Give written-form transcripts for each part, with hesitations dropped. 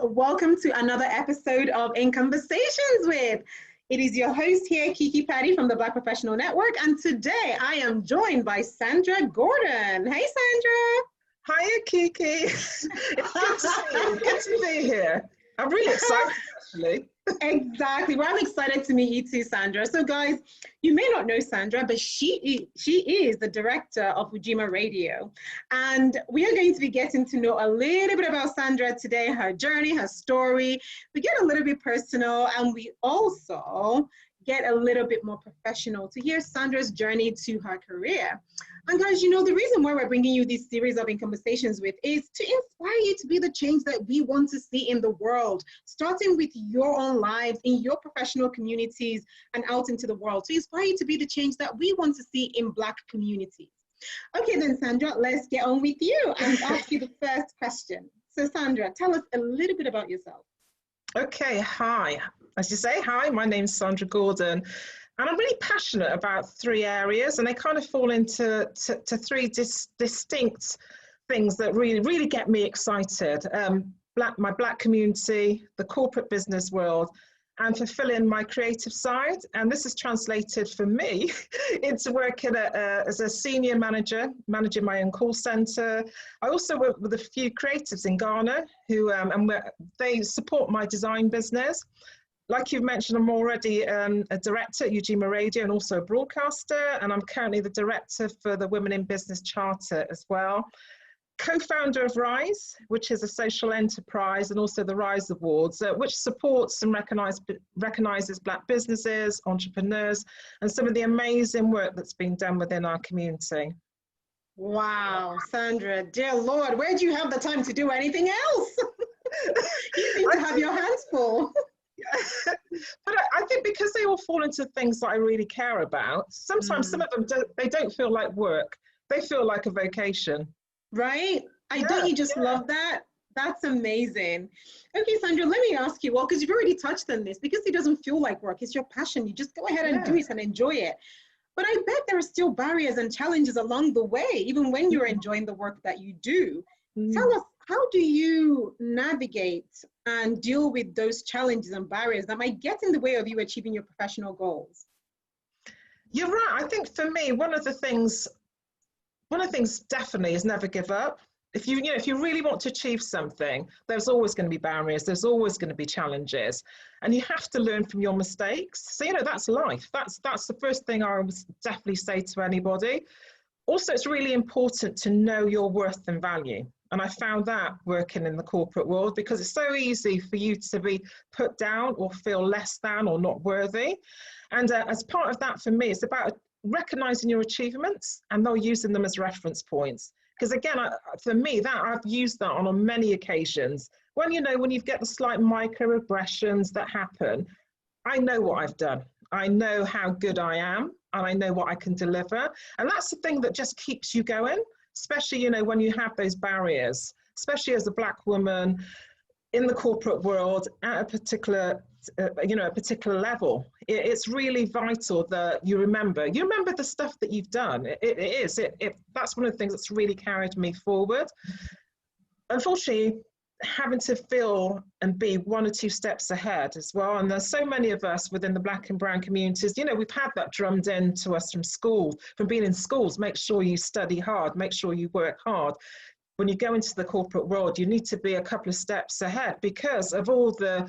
welcome to another episode of In Conversations With. It is your host here, Kiki Patty from the Black Professional Network, and today I am joined by Sandra Gordon. Hey, Sandra. Hiya, Kiki. It's good to see you. Good to be here. I'm really excited, actually. Exactly. Well, I'm excited to meet you too, Sandra. So guys, you may not know Sandra, but she is the director of Ujima Radio. And we are going to be getting to know a little bit about Sandra today, her journey, her story. We get a little bit personal, and we also get a little bit more professional to hear Sandra's journey to her career. And guys, you know, the reason why we're bringing you this series of In Conversations With is to inspire you to be the change that we want to see in the world, starting with your own lives, in your professional communities, and out into the world, to inspire you to be the change that we want to see in Black communities. Okay, then, Sandra, let's get on with you and ask you the first question. So, Sandra, tell us a little bit about yourself. Okay, hi. As you say, hi, my name's Sandra Gordon. And I'm really passionate about three areas, and they kind of fall into three distinct things that really get me excited. My Black community, the corporate business world, and fulfilling my creative side. And this is translated for me into working as a senior manager, managing my own call center. I also work with a few creatives in Ghana who they support my design business. Like you've mentioned, I'm already a director at Ujima Radio and also a broadcaster, and I'm currently the director for the Women in Business Charter as well. Co-founder of RISE, which is a social enterprise, and also the RISE Awards, which supports and recognises Black businesses, entrepreneurs, and some of the amazing work that's been done within our community. Wow, Sandra, dear Lord, where do you have the time to do anything else? You seem to have your hands full. But I think because they all fall into things that I really care about, sometimes some of them don't feel like work. They feel like a vocation. Right? Don't you just love that? That's amazing. Okay, Sandra, let me ask you, well, because you've already touched on this, because it doesn't feel like work, it's your passion. You just go ahead and do it and enjoy it. But I bet there are still barriers and challenges along the way, even when you're enjoying the work that you do. Tell us, how do you navigate and deal with those challenges and barriers that might get in the way of you achieving your professional goals? You're right. I think for me, one of the things definitely is never give up. If you really want to achieve something, there's always going to be barriers. There's always going to be challenges, and you have to learn from your mistakes. So, that's life. That's the first thing I would definitely say to anybody. Also, it's really important to know your worth and value. And I found that working in the corporate world, because it's so easy for you to be put down or feel less than or not worthy. And as part of that, for me, it's about recognizing your achievements and not using them as reference points. Because again, for me, I've used that on many occasions. When you get the slight microaggressions that happen, I know what I've done. I know how good I am, and I know what I can deliver. And that's the thing that just keeps you going, especially, when you have those barriers, especially as a Black woman in the corporate world at a particular level. It's really vital that you remember the stuff that you've done. That's one of the things that's really carried me forward. Unfortunately, having to feel and be one or two steps ahead as well. And there's so many of us within the Black and brown communities, we've had that drummed into us from school, from being in schools. Make sure you study hard, make sure you work hard. When you go into the corporate world, you need to be a couple of steps ahead because of all the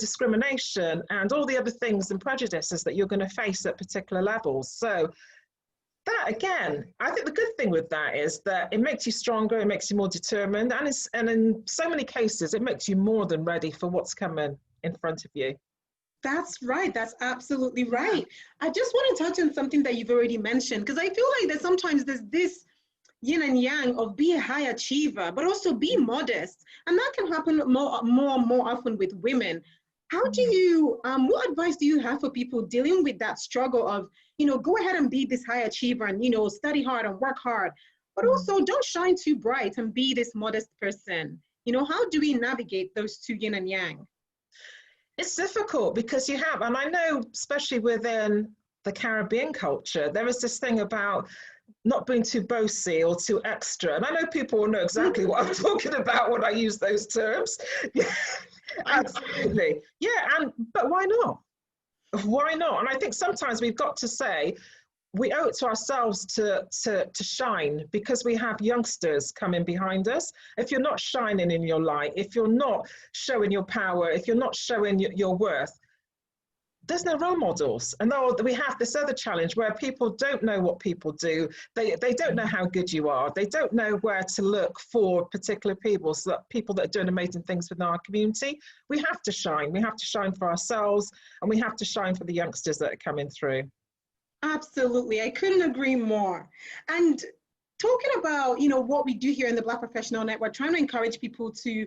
discrimination and all the other things and prejudices that you're going to face at particular levels. So that, again, I think the good thing with that is that it makes you stronger, it makes you more determined, and in so many cases, it makes you more than ready for what's coming in front of you. That's right. That's absolutely right. I just want to touch on something that you've already mentioned, because I feel like that sometimes there's this yin and yang of be a high achiever, but also be modest. And that can happen more often with women. How do you, what advice do you have for people dealing with that struggle of, go ahead and be this high achiever and, study hard and work hard, but also don't shine too bright and be this modest person? How do we navigate those two yin and yang? It's difficult because and I know, especially within the Caribbean culture, there is this thing about not being too bossy or too extra. And I know people will know exactly what I'm talking about when I use those terms. Yeah, absolutely. Yeah, but why not? Why not? And I think sometimes we've got to say, we owe it to ourselves to shine, because we have youngsters coming behind us. If you're not shining in your light, if you're not showing your power, if you're not showing your worth, there's no role models. And though we have this other challenge where people don't know what people do, they don't know how good you are, they don't know where to look for particular people, so that people that are doing amazing things within our community. We have to shine for ourselves, and we have to shine for the youngsters that are coming through. Absolutely, I couldn't agree more. And talking about, what we do here in the Black Professional Network, trying to encourage people to,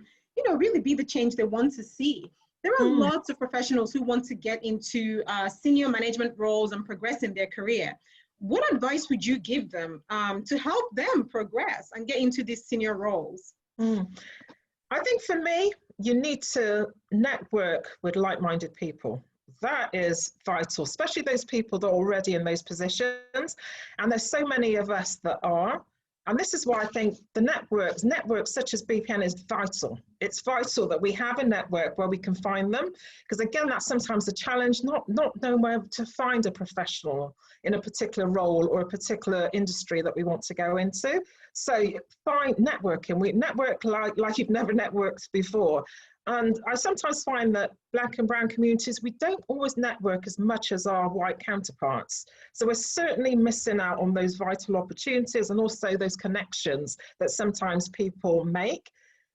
really be the change they want to see. There are lots of professionals who want to get into senior management roles and progress in their career. What advice would you give them to help them progress and get into these senior roles? I think for me, you need to network with like-minded people. That is vital, especially those people that are already in those positions. And there's so many of us that are. And this is why I think the networks such as BPN is vital. It's vital that we have a network where we can find them, because again, that's sometimes a challenge, not knowing where to find a professional in a particular role or a particular industry that we want to go into. So find networking. We network like you've never networked before. And I sometimes find that Black and brown communities, we don't always network as much as our white counterparts. So we're certainly missing out on those vital opportunities and also those connections that sometimes people make.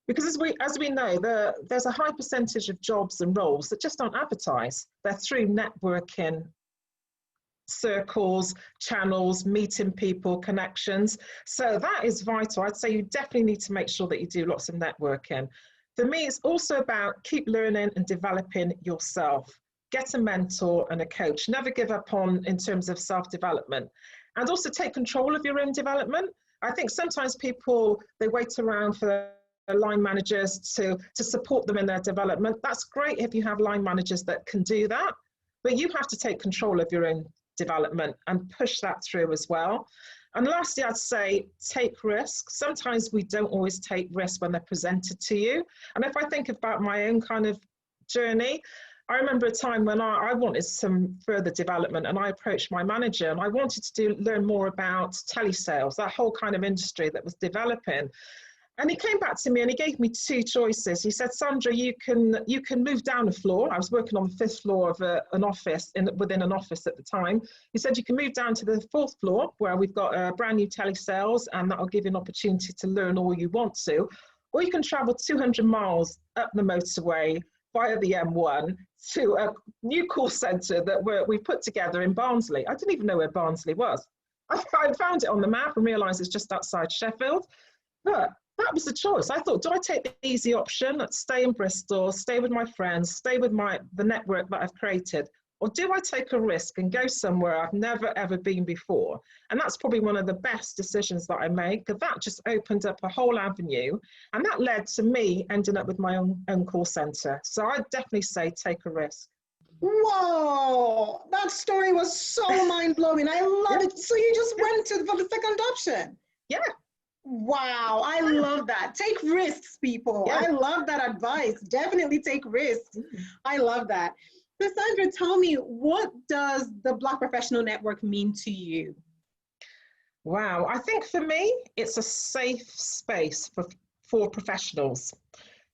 Because as we know, there's a high percentage of jobs and roles that just aren't advertised. They're through networking circles, channels, meeting people, connections. So that is vital. I'd say you definitely need to make sure that you do lots of networking. For me, it's also about keep learning and developing yourself. Get a mentor and a coach. Never give up in terms of self-development. And also take control of your own development. I think sometimes people, they wait around for line managers to support them in their development. That's great if you have line managers that can do that, but you have to take control of your own development and push that through as well. And lastly, I'd say take risks. Sometimes we don't always take risks when they're presented to you. And if I think about my own kind of journey, I remember a time when I wanted some further development, and I approached my manager and I wanted to learn more about telesales, that whole kind of industry that was developing. And he came back to me and he gave me two choices. He said, Sandra, you can move down a floor. I was working on the 5th floor of an office, within an office at the time. He said, you can move down to the 4th floor where we've got a brand new telesales, and that'll give you an opportunity to learn all you want to. Or you can travel 200 miles up the motorway via the M1 to a new call centre that we put together in Barnsley. I didn't even know where Barnsley was. I found it on the map and realised it's just outside Sheffield. But that was the choice. I thought, do I take the easy option, stay in Bristol, stay with my friends, stay with the network that I've created, or do I take a risk and go somewhere I've never ever been before? And that's probably one of the best decisions that I made, because that just opened up a whole avenue, and that led to me ending up with my own call centre. So I'd definitely say take a risk. Whoa, that story was so mind-blowing. I love it. So you just went for the second option? Yeah. Wow, I love that. Take risks, people. Yeah. I love that advice. Definitely take risks. I love that. So Sandra, tell me, what does the Black Professional Network mean to you? Wow, I think for me, it's a safe space for professionals.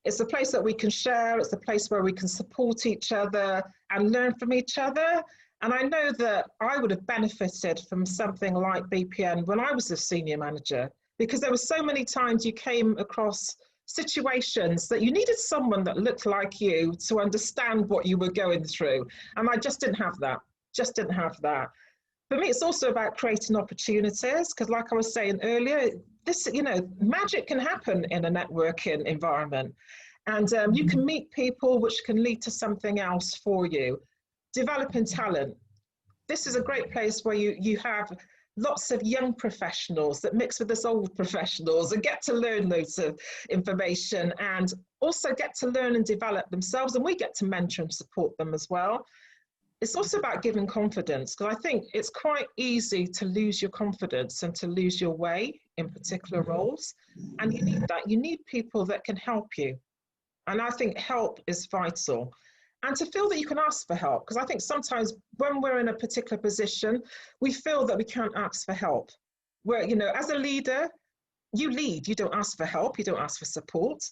It's a place that we can share. It's a place where we can support each other and learn from each other. And I know that I would have benefited from something like BPN when I was a senior manager, because there were so many times you came across situations that you needed someone that looked like you to understand what you were going through. And I just didn't have that, For me, it's also about creating opportunities, because like I was saying earlier, magic can happen in a networking environment. And you can meet people which can lead to something else for you. Developing talent. This is a great place where you have lots of young professionals that mix with us old professionals and get to learn loads of information, and also get to learn and develop themselves, and we get to mentor and support them as well. it's also about giving confidence, because I think it's quite easy to lose your confidence and to lose your way in particular roles. And you need that. You need people that can help you. And I think help is vital. And to feel that you can ask for help, because I think sometimes when we're in a particular position, we feel that we can't ask for help. Where, you know, as a leader, you lead, you don't ask for help, you don't ask for support,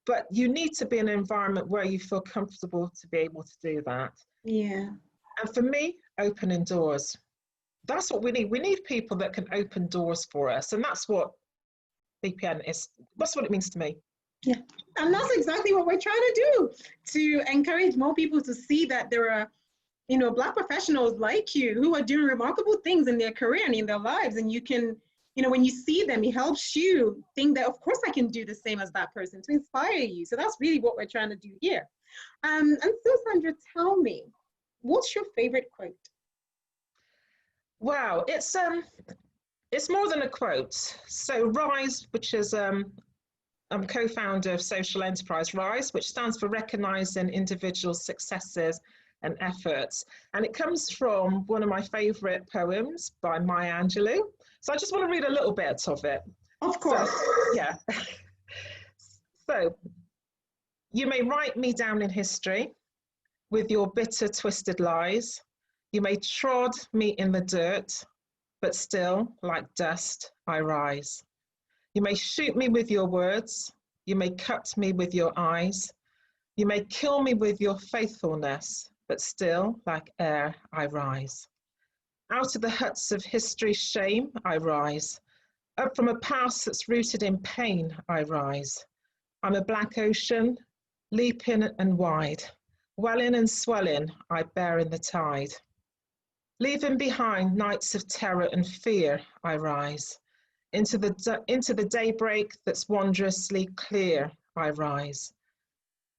but you need to be in an environment where you feel comfortable to be able to do that. Yeah. And for me, opening doors. That's what we need. We need people that can open doors for us. And that's what BPN is. That's what it means to me. Yeah. And that's exactly what we're trying to do, to encourage more people to see that there are, you know, Black professionals like you who are doing remarkable things in their career and in their lives. And you can, you know, when you see them, it helps you think that, of course, I can do the same as that person, to inspire you. So that's really what we're trying to do here. And so, Sandra, tell me, what's your favorite quote? Wow, it's more than a quote. So RISE, which is I'm co-founder of social enterprise RISE, which stands for Recognising Individuals' Successes and Efforts. And it comes from one of my favorite poems by Maya Angelou. So I just want to read a little bit of it. Of course. So, yeah. So, you may write me down in history with your bitter, twisted lies. You may trod me in the dirt, but still, like dust, I rise. You may shoot me with your words. You may cut me with your eyes. You may kill me with your faithfulness, but still, like air, I rise. Out of the huts of history's shame, I rise. Up from a past that's rooted in pain, I rise. I'm a black ocean, leaping and wide. Welling and swelling, I bear in the tide. Leaving behind nights of terror and fear, I rise. Into the daybreak that's wondrously clear, I rise.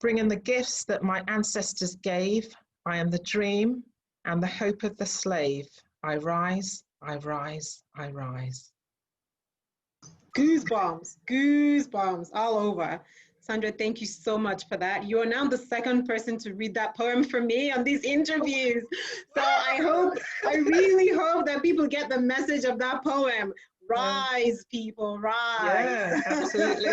Bringing the gifts that my ancestors gave, I am the dream and the hope of the slave. I rise, I rise, I rise. Goosebumps, goosebumps all over. Sandra, thank you so much for that. You are now the second person to read that poem for me on these interviews. So I really hope that people get the message of that poem. Rise, people, rise. Yeah, absolutely.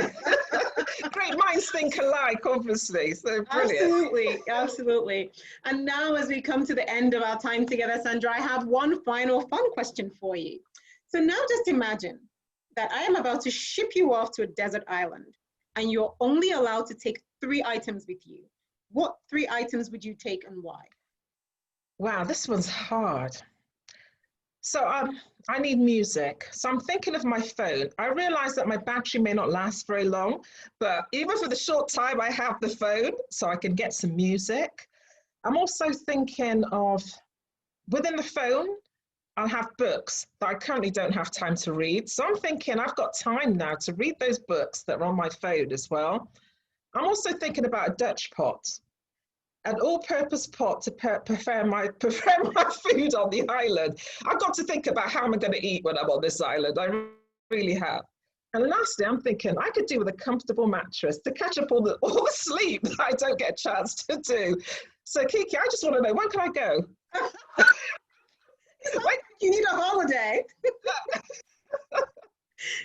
Great minds think alike, obviously. So brilliant. Absolutely, absolutely. And now as we come to the end of our time together, Sandra, I have one final fun question for you. So now just imagine that I am about to ship you off to a desert island and you're only allowed to take 3 items with you. What 3 items would you take and why? Wow, this one's hard. So I need music. So I'm thinking of my phone. I realize that my battery may not last very long, but even for the short time I have the phone, so I can get some music. I'm also thinking of, within the phone, I'll have books that I currently don't have time to read. So I'm thinking I've got time now to read those books that are on my phone as well. I'm also thinking about a Dutch pot, an all-purpose pot to prepare my food on the island. I've got to think about how I'm going to eat when I'm on this island. I really have. And lastly, I'm thinking I could do with a comfortable mattress to catch up all the sleep that I don't get a chance to do. So Kiki, I just want to know, when can I go? Like you need a holiday.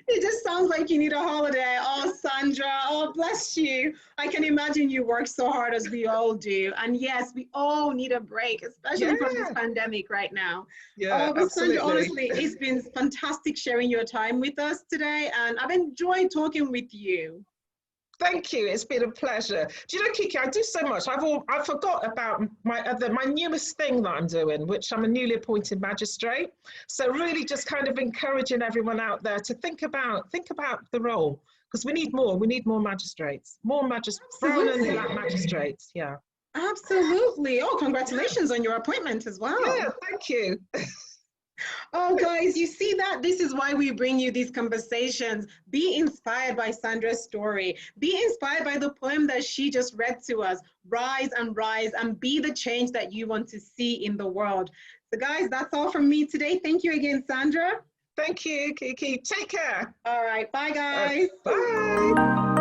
It just sounds like you need a holiday. Oh, Sandra, oh, bless you. I can imagine you work so hard as we all do. And yes, we all need a break, especially from this pandemic right now. Yeah, but absolutely. Sandra, honestly, it's been fantastic sharing your time with us today. And I've enjoyed talking with you. Thank you. It's been a pleasure. Do you know, Kiki, I do so much. I forgot about my newest thing that I'm doing, which I'm a newly appointed magistrate. So really just kind of encouraging everyone out there to think about the role, because we need more. We need more magistrates, more brown and black magistrates. Yeah. Absolutely. Oh, congratulations on your appointment as well. Yeah, thank you. Oh, guys, you see that? This is why we bring you these conversations. Be inspired by Sandra's story. Be inspired by the poem that she just read to us. Rise and be the change that you want to see in the world. So, guys, that's all from me today. Thank you again, Sandra. Thank you, Kiki. Take care. All right. Bye, guys. Bye.